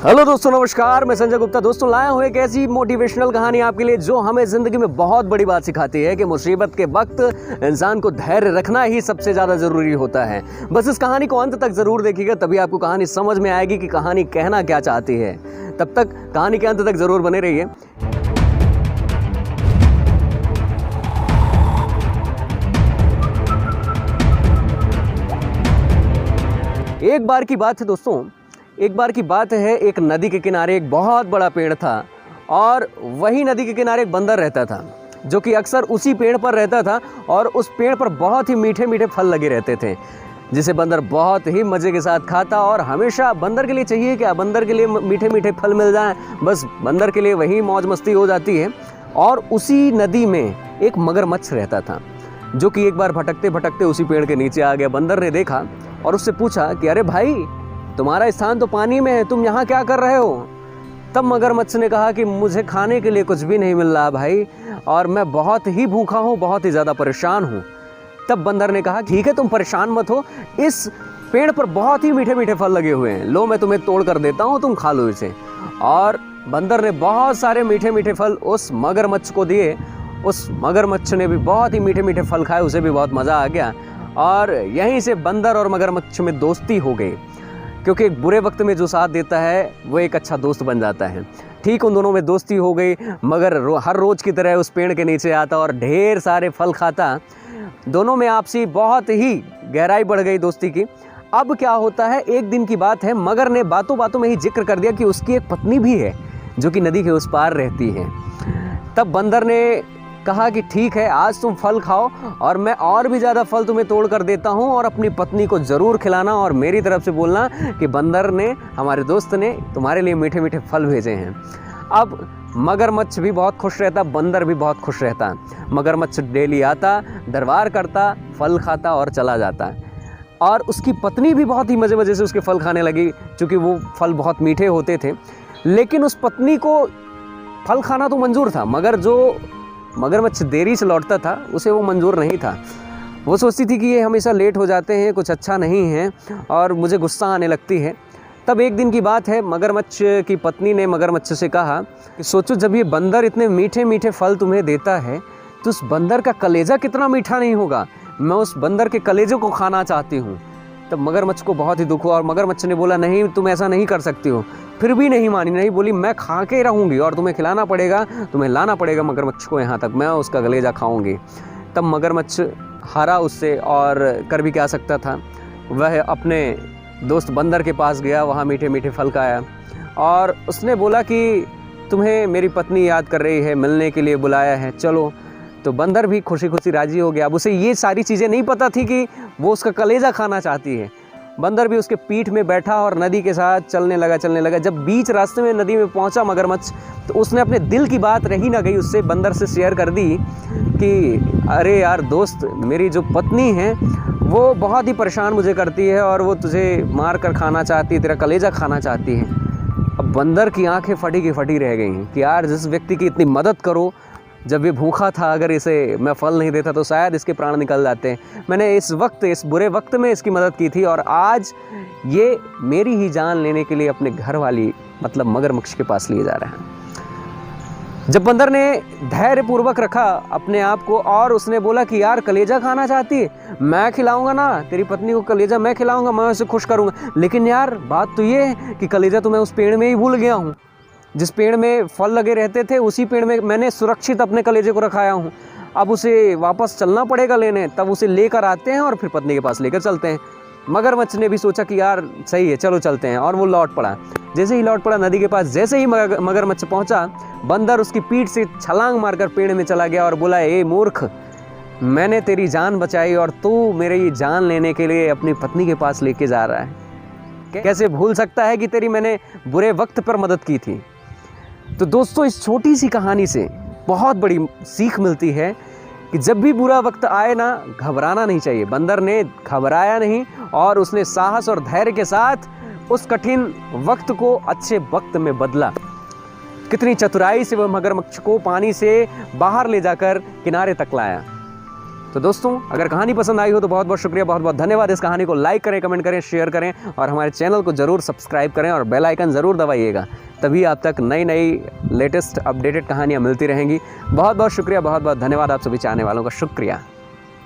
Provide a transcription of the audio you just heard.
Hello दोस्तों, नमस्कार। मैं संजय गुप्ता दोस्तों लाया हूँ एक ऐसी मोटिवेशनल कहानी आपके लिए जो हमें जिंदगी में बहुत बड़ी बात सिखाती है कि मुसीबत के वक्त इंसान को धैर्य रखना ही सबसे ज़्यादा ज़रूरी होता है। बस इस कहानी को अंत तक ज़रूर देखिएगा, तभी आपको कहानी समझ में आएगी कि कहानी कहना क्या चाहती है। तब तक कहानी के अंत तक ज़रूर बने रहिए। एक बार की बात है दोस्तों, एक बार की बात है, एक नदी के किनारे एक बहुत बड़ा पेड़ था और वही नदी के किनारे एक बंदर रहता था जो कि अक्सर उसी पेड़ पर रहता था और उस पेड़ पर बहुत ही मीठे मीठे फल लगे रहते थे जिसे बंदर बहुत ही मज़े के साथ खाता। और हमेशा बंदर के लिए चाहिए क्या, बंदर के लिए मीठे मीठे फल मिल जाएं, बस बंदर के लिए वही मौज मस्ती हो जाती है। और उसी नदी में एक मगरमच्छ रहता था जो कि एक बार भटकते भटकते उसी पेड़ के नीचे आ गया। बंदर ने देखा और उससे पूछा कि अरे भाई, तुम्हारा स्थान तो पानी में है, तुम यहाँ क्या कर रहे हो? तब मगरमच्छ ने कहा कि मुझे खाने के लिए कुछ भी नहीं मिल रहा भाई, और मैं बहुत ही भूखा हूँ, बहुत ही ज़्यादा परेशान हूँ। तब बंदर ने कहा ठीक है, तुम परेशान मत हो, इस पेड़ पर बहुत ही मीठे मीठे फल लगे हुए हैं, लो मैं तुम्हें तोड़ कर देता हूँ, तुम खा लो इसे। और बंदर ने बहुत सारे मीठे मीठे फल उस मगरमच्छ को दिए। उस मगरमच्छ ने भी बहुत ही मीठे मीठे फल खाए, उसे भी बहुत मज़ा आ गया और यहीं से बंदर और मगरमच्छ में दोस्ती हो गई, क्योंकि एक बुरे वक्त में जो साथ देता है वो एक अच्छा दोस्त बन जाता है। ठीक उन दोनों में दोस्ती हो गई। मगर हर रोज़ की तरह उस पेड़ के नीचे आता और ढेर सारे फल खाता। दोनों में आपसी बहुत ही गहराई बढ़ गई दोस्ती की। अब क्या होता है, एक दिन की बात है, मगर ने बातों बातों में ही जिक्र कर दिया कि उसकी एक पत्नी भी है जो कि नदी के उस पार रहती है। तब बंदर ने कहा कि ठीक है, आज तुम फल खाओ और मैं और भी ज़्यादा फल तुम्हें तोड़ कर देता हूँ और अपनी पत्नी को ज़रूर खिलाना और मेरी तरफ से बोलना कि बंदर ने, हमारे दोस्त ने तुम्हारे लिए मीठे मीठे फल भेजे हैं। अब मगरमच्छ भी बहुत खुश रहता, बंदर भी बहुत खुश रहता। मगरमच्छ डेली आता, दरबार करता, फल खाता और चला जाता। और उसकी पत्नी भी बहुत ही मज़े मज़े से उसके फल खाने लगी, क्योंकि वो फल बहुत मीठे होते थे। लेकिन उस पत्नी को फल खाना तो मंजूर था, मगर जो मगरमच्छ देरी से लौटता था उसे वो मंजूर नहीं था। वो सोचती थी कि ये हमेशा लेट हो जाते हैं, कुछ अच्छा नहीं है और मुझे गुस्सा आने लगती है। तब एक दिन की बात है, मगरमच्छ की पत्नी ने मगरमच्छ से कहा कि सोचो, जब ये बंदर इतने मीठे मीठे फल तुम्हें देता है तो उस बंदर का कलेजा कितना मीठा नहीं होगा, मैं उस बंदर के कलेजे को खाना चाहती हूँ। तब मगरमच्छ को बहुत ही दुख हुआ और मगरमच्छ ने बोला नहीं, तुम ऐसा नहीं कर सकती हो। फिर भी नहीं मानी, नहीं बोली, मैं खा के रहूँगी और तुम्हें खिलाना पड़ेगा, तुम्हें लाना पड़ेगा मगरमच्छ को यहाँ तक, मैं उसका कलेजा खाऊंगी। तब मगरमच्छ हारा उससे और कर भी क्या सकता था। वह अपने दोस्त बंदर के पास गया, वहाँ मीठे मीठे फल खाया और उसने बोला कि तुम्हें मेरी पत्नी याद कर रही है, मिलने के लिए बुलाया है, चलो। तो बंदर भी खुशी खुशी राजी हो गया। अब उसे ये सारी चीज़ें नहीं पता थी कि वो उसका कलेजा खाना चाहती है। बंदर भी उसके पीठ में बैठा और नदी के साथ चलने लगा। जब बीच रास्ते में नदी में पहुंचा मगरमच्छ, तो उसने अपने दिल की बात रही ना गई उससे बंदर से शेयर कर दी कि अरे यार दोस्त, मेरी जो पत्नी है वो बहुत ही परेशान मुझे करती है और वो तुझे मार कर खाना चाहती है, तेरा कलेजा खाना चाहती है। अब बंदर की आंखें फटी की फटी रह गई हैं कि यार, जिस व्यक्ति की इतनी मदद करो, जब ये भूखा था, अगर इसे मैं फल नहीं देता तो शायद इसके प्राण निकल जाते हैं। मैंने इस वक्त, इस बुरे वक्त में इसकी मदद की थी और आज ये मेरी ही जान लेने के लिए अपने घर वाली मतलब मगरमच्छ के पास लिए जा रहा है। जब बंदर ने धैर्यपूर्वक रखा अपने आप को और उसने बोला कि यार, कलेजा खाना चाहती है, मैं खिलाऊंगा ना, तेरी पत्नी को कलेजा मैं खिलाऊंगा, मैं उसे खुश करूंगा। लेकिन यार, बात तो ये है कि कलेजा तो मैं उस पेड़ में ही भूल गया हूँ, जिस पेड़ में फल लगे रहते थे उसी पेड़ में मैंने सुरक्षित अपने कलेजे को रखाया हूँ। अब उसे वापस चलना पड़ेगा लेने, तब उसे लेकर आते हैं और फिर पत्नी के पास लेकर चलते हैं। मगरमच्छ ने भी सोचा कि यार सही है, चलो चलते हैं, और वो लौट पड़ा। जैसे ही लौट पड़ा नदी के पास, जैसे ही मगरमच्छ पहुँचा, बंदर उसकी पीठ से छलांग मारकर पेड़ में चला गया और बोला, ए मूर्ख, मैंने तेरी जान बचाई और तू मेरी जान लेने के लिए अपनी पत्नी के पास लेके जा रहा है। कैसे भूल सकता है कि तेरी मैंने बुरे वक्त पर मदद की थी। तो दोस्तों, इस छोटी सी कहानी से बहुत बड़ी सीख मिलती है कि जब भी बुरा वक्त आए ना, घबराना नहीं चाहिए। बंदर ने घबराया नहीं और उसने साहस और धैर्य के साथ उस कठिन वक्त को अच्छे वक्त में बदला। कितनी चतुराई से वह मगरमच्छ को पानी से बाहर ले जाकर किनारे तक लाया। तो दोस्तों अगर कहानी पसंद आई हो तो बहुत बहुत शुक्रिया, बहुत बहुत धन्यवाद। इस कहानी को लाइक करें, कमेंट करें, शेयर करें और हमारे चैनल को ज़रूर सब्सक्राइब करें और बेल आइकन ज़रूर दबाइएगा, तभी आप तक नई नई लेटेस्ट अपडेटेड कहानियाँ मिलती रहेंगी। बहुत बहुत शुक्रिया, बहुत बहुत धन्यवाद। आप सभी चाहने वालों का शुक्रिया।